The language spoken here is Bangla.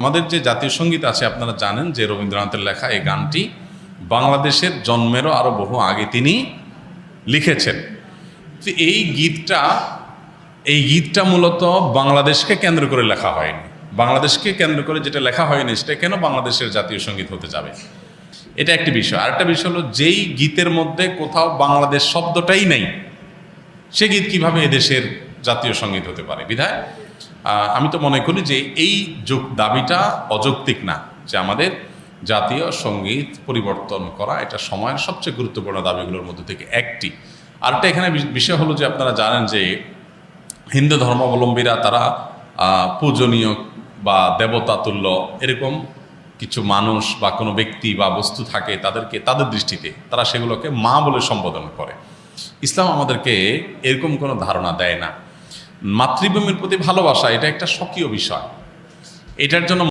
আমাদের যে জাতীয় সঙ্গীত আছে আপনারা জানেন যে রবীন্দ্রনাথের লেখা এই গানটি বাংলাদেশের জন্মেরও আরো বহু আগে তিনি লিখেছেন। তো এই গীতটা মূলত বাংলাদেশকে কেন্দ্র করে লেখা হয়নি। বাংলাদেশকে কেন্দ্র করে যেটা লেখা হয়নি সেটা কেন বাংলাদেশের জাতীয় সঙ্গীত হতে যাবে, এটা একটি বিষয়। আরেকটা বিষয় হলো যেই গীতের মধ্যে কোথাও বাংলাদেশ শব্দটাই নেই সে গীত কিভাবে এদেশের জাতীয় সঙ্গীত হতে পারে। বিধায় আমি তো মনে করি যে এই দাবিটা অযৌক্তিক না, যে আমাদের জাতীয় সঙ্গীত পরিবর্তন করা এটা সময়ের সবচেয়ে গুরুত্বপূর্ণ দাবিগুলোর মধ্যে থেকে একটি। আরেকটা এখানে বিষয় হলো যে আপনারা জানেন যে হিন্দু ধর্মাবলম্বীরা তারা পূজনীয় বা দেবতা তুল্য এরকম কিছু মানুষ বা কোনো ব্যক্তি বা বস্তু থাকে, তাদের দৃষ্টিতে তারা সেগুলোকে মা বলে সম্বোধন করে। ইসলাম আমাদেরকে এরকম কোনো ধারণা দেয় না। মাতৃভূমির প্রতি ভালোবাসা এটা একটা স্বকীয় বিষয়, এটার জন্য